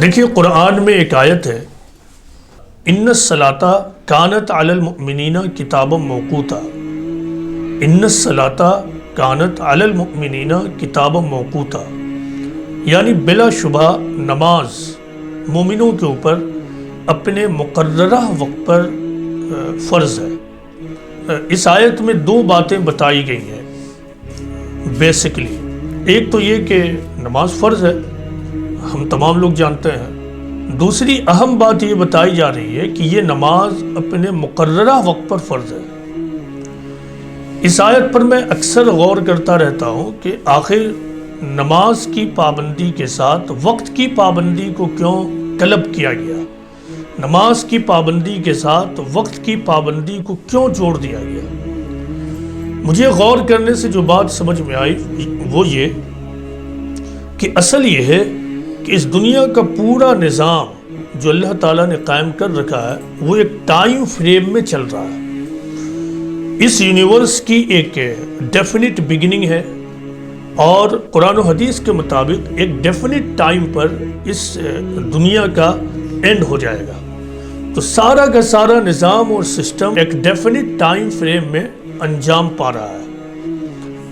دیکھیے قرآن میں ایک آیت ہے، ان الصلاۃ کانت علی المؤمنین کتابا موقوتا، ان الصلاۃ کانت علی المؤمنین کتابا موقوتا، یعنی بلا شبہ نماز مومنوں کے اوپر اپنے مقررہ وقت پر فرض ہے۔ اس آیت میں دو باتیں بتائی گئی ہیں بیسکلی۔ ایک تو یہ کہ نماز فرض ہے، ہم تمام لوگ جانتے ہیں۔ دوسری اہم بات یہ بتائی جا رہی ہے کہ یہ نماز اپنے مقررہ وقت پر فرض ہے۔ اس آیت پر میں اکثر غور کرتا رہتا ہوں کہ آخر نماز کی پابندی کے ساتھ وقت کی پابندی کو کیوں طلب کیا گیا، نماز کی پابندی کے ساتھ وقت کی پابندی کو کیوں جوڑ دیا گیا۔ مجھے غور کرنے سے جو بات سمجھ میں آئی وہ یہ کہ اصل یہ ہے کہ اس دنیا کا پورا نظام جو اللہ تعالیٰ نے قائم کر رکھا ہے وہ ایک ٹائم فریم میں چل رہا ہے۔ اس یونیورس کی ایک ڈیفینٹ بگننگ ہے اور قرآن و حدیث کے مطابق ایک ڈیفینٹ ٹائم پر اس دنیا کا اینڈ ہو جائے گا۔ تو سارا کا سارا نظام اور سسٹم ایک ڈیفینٹ ٹائم فریم میں انجام پا رہا ہے۔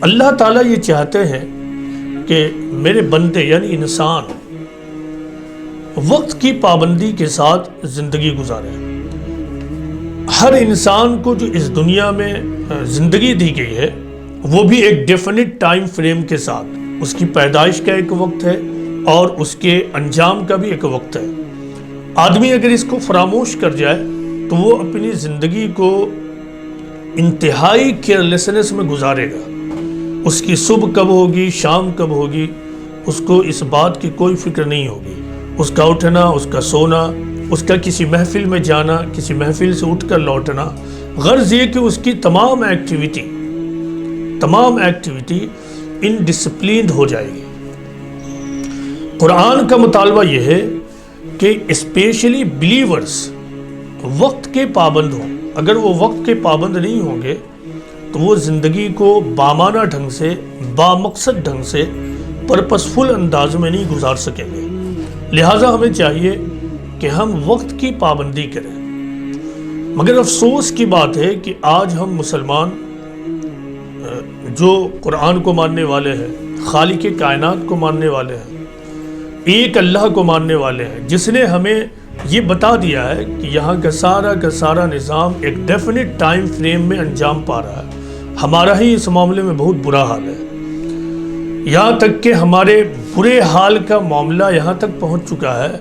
اللہ تعالیٰ یہ چاہتے ہیں کہ میرے بندے یعنی انسان وقت کی پابندی کے ساتھ زندگی گزارے۔ ہر انسان کو جو اس دنیا میں زندگی دی گئی ہے وہ بھی ایک ڈیفینٹ ٹائم فریم کے ساتھ، اس کی پیدائش کا ایک وقت ہے اور اس کے انجام کا بھی ایک وقت ہے۔ آدمی اگر اس کو فراموش کر جائے تو وہ اپنی زندگی کو انتہائی کیئرلیسنس میں گزارے گا۔ اس کی صبح کب ہوگی، شام کب ہوگی، اس کو اس بات کی کوئی فکر نہیں ہوگی۔ اس کا اٹھنا، اس کا سونا، اس کا کسی محفل میں جانا، کسی محفل سے اٹھ کر لوٹنا، غرض یہ کہ اس کی تمام ایکٹیویٹی انڈسپلینڈ ہو جائے گی۔ قرآن کا مطالبہ یہ ہے کہ اسپیشلی بلیورز وقت کے پابند ہوں۔ اگر وہ وقت کے پابند نہیں ہوں گے تو وہ زندگی کو بامانہ ڈھنگ سے، بامقصد ڈھنگ سے، پرپسفل انداز میں نہیں گزار سکیں گے۔ لہٰذا ہمیں چاہیے کہ ہم وقت کی پابندی کریں۔ مگر افسوس کی بات ہے کہ آج ہم مسلمان جو قرآن کو ماننے والے ہیں، خالق کائنات کو ماننے والے ہیں، ایک اللہ کو ماننے والے ہیں، جس نے ہمیں یہ بتا دیا ہے کہ یہاں کا سارا نظام ایک ڈیفینٹ ٹائم فریم میں انجام پا رہا ہے، ہمارا ہی اس معاملے میں بہت برا حال ہے۔ یہاں تک کہ ہمارے برے حال کا معاملہ یہاں تک پہنچ چکا ہے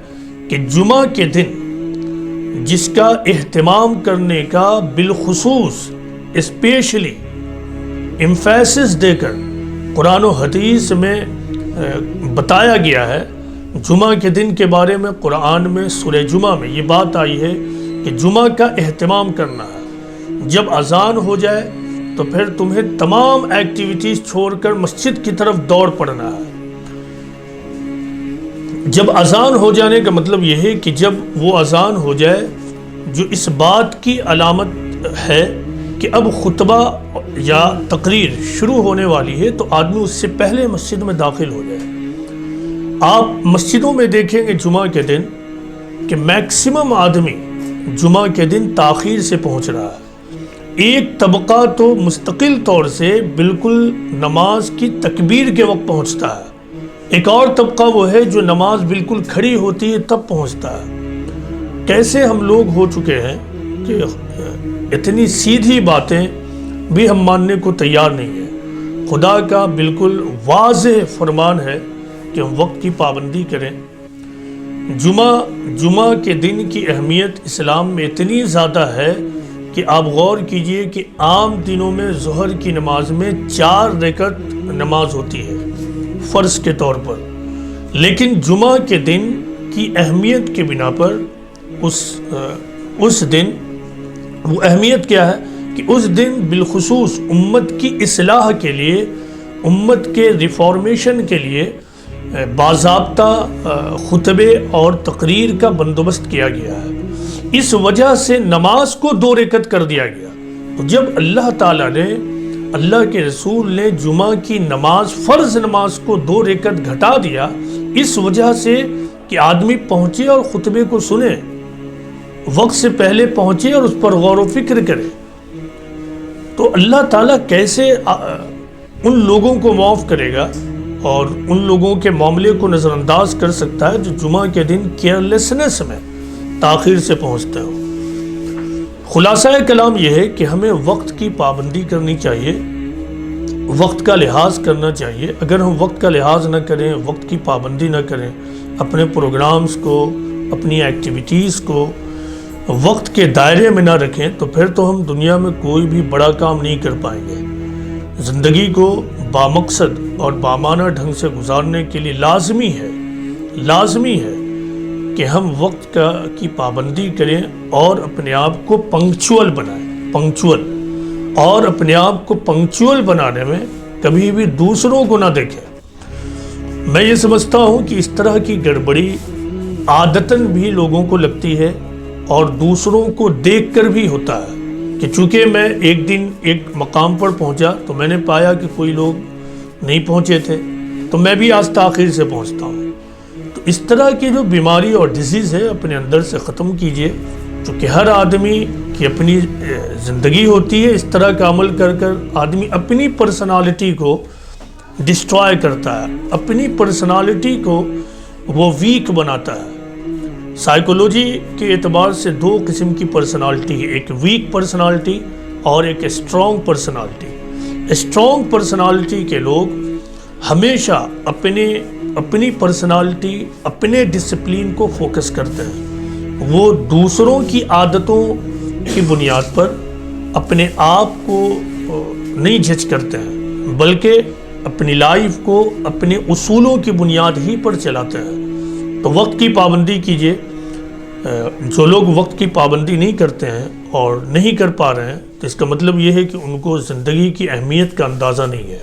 کہ جمعہ کے دن جس کا اہتمام کرنے کا بالخصوص اسپیشلی ایمفیسس دے کر قرآن و حدیث میں بتایا گیا ہے، جمعہ کے دن کے بارے میں قرآن میں سورہ جمعہ میں یہ بات آئی ہے کہ جمعہ کا اہتمام کرنا ہے۔ جب اذان ہو جائے تو پھر تمہیں تمام ایکٹیویٹیز چھوڑ کر مسجد کی طرف دوڑ پڑنا ہے۔ جب اذان ہو جانے کا مطلب یہ ہے کہ جب وہ اذان ہو جائے جو اس بات کی علامت ہے کہ اب خطبہ یا تقریر شروع ہونے والی ہے، تو آدمی اس سے پہلے مسجد میں داخل ہو جائے۔ آپ مسجدوں میں دیکھیں گے جمعہ کے دن کہ میکسیمم آدمی جمعہ کے دن تاخیر سے پہنچ رہا ہے۔ ایک طبقہ تو مستقل طور سے بالکل نماز کی تکبیر کے وقت پہنچتا ہے، ایک اور طبقہ وہ ہے جو نماز بالکل کھڑی ہوتی ہے تب پہنچتا ہے۔ کیسے ہم لوگ ہو چکے ہیں کہ اتنی سیدھی باتیں بھی ہم ماننے کو تیار نہیں ہیں۔ خدا کا بالکل واضح فرمان ہے کہ ہم وقت کی پابندی کریں۔ جمعہ کے دن کی اہمیت اسلام میں اتنی زیادہ ہے کہ آپ غور کیجئے کہ عام دنوں میں ظہر کی نماز میں 4 رکعت نماز ہوتی ہے فرض کے طور پر، لیکن جمعہ کے دن کی اہمیت کے بنا پر اس دن وہ اہمیت کیا ہے کہ اس دن بالخصوص امت کی اصلاح کے لیے، امت کے ریفارمیشن کے لیے باضابطہ خطبے اور تقریر کا بندوبست کیا گیا ہے۔ اس وجہ سے نماز کو 2 رکعت کر دیا گیا۔ تو جب اللہ تعالیٰ نے، اللہ کے رسول نے جمعہ کی نماز، فرض نماز کو 2 رکعت گھٹا دیا، اس وجہ سے کہ آدمی پہنچے اور خطبے کو سنے، وقت سے پہلے پہنچے اور اس پر غور و فکر کرے، تو اللہ تعالیٰ کیسے ان لوگوں کو معاف کرے گا اور ان لوگوں کے معاملے کو نظر انداز کر سکتا ہے جو جمعہ کے دن کیئرلیسنس میں تاخیر سے پہنچتے ہو۔ خلاصہ کلام یہ ہے کہ ہمیں وقت کی پابندی کرنی چاہیے، وقت کا لحاظ کرنا چاہیے۔ اگر ہم وقت کا لحاظ نہ کریں، وقت کی پابندی نہ کریں، اپنے پروگرامز کو، اپنی ایکٹیویٹیز کو وقت کے دائرے میں نہ رکھیں، تو پھر تو ہم دنیا میں کوئی بھی بڑا کام نہیں کر پائیں گے۔ زندگی کو بامقصد اور بامعنی ڈھنگ سے گزارنے کے لیے لازمی ہے کہ ہم وقت کی پابندی کریں اور اپنے آپ کو پنکچول بنائیں، اور اپنے آپ کو پنکچول بنانے میں کبھی بھی دوسروں کو نہ دیکھیں۔ میں یہ سمجھتا ہوں کہ اس طرح کی گڑبڑی عادتاً بھی لوگوں کو لگتی ہے اور دوسروں کو دیکھ کر بھی ہوتا ہے، کہ چونکہ میں ایک دن ایک مقام پر پہنچا تو میں نے پایا کہ کوئی لوگ نہیں پہنچے تھے، تو میں بھی آج تاخیر سے پہنچتا ہوں۔ تو اس طرح کی جو بیماری اور ڈیزیز ہے اپنے اندر سے ختم کیجئے، چونکہ ہر آدمی کی اپنی زندگی ہوتی ہے، اس طرح کا عمل کر کر آدمی اپنی پرسنالٹی کو ڈسٹرائے کرتا ہے، اپنی پرسنالٹی کو وہ ویک بناتا ہے۔ سائیکولوجی کے اعتبار سے دو قسم کی پرسنالٹی ہے، ایک ویک پرسنالٹی اور ایک اسٹرانگ پرسنالٹی۔ اسٹرانگ پرسنالٹی کے لوگ ہمیشہ اپنی پرسنالٹی، اپنے ڈسپلین کو فوکس کرتے ہیں، وہ دوسروں کی عادتوں کی بنیاد پر اپنے آپ کو نہیں جج کرتے ہیں، بلکہ اپنی لائف کو اپنے اصولوں کی بنیاد ہی پر چلاتے ہیں۔ تو وقت کی پابندی کیجئے۔ جو لوگ وقت کی پابندی نہیں کرتے ہیں اور نہیں کر پا رہے ہیں، تو اس کا مطلب یہ ہے کہ ان کو زندگی کی اہمیت کا اندازہ نہیں ہے۔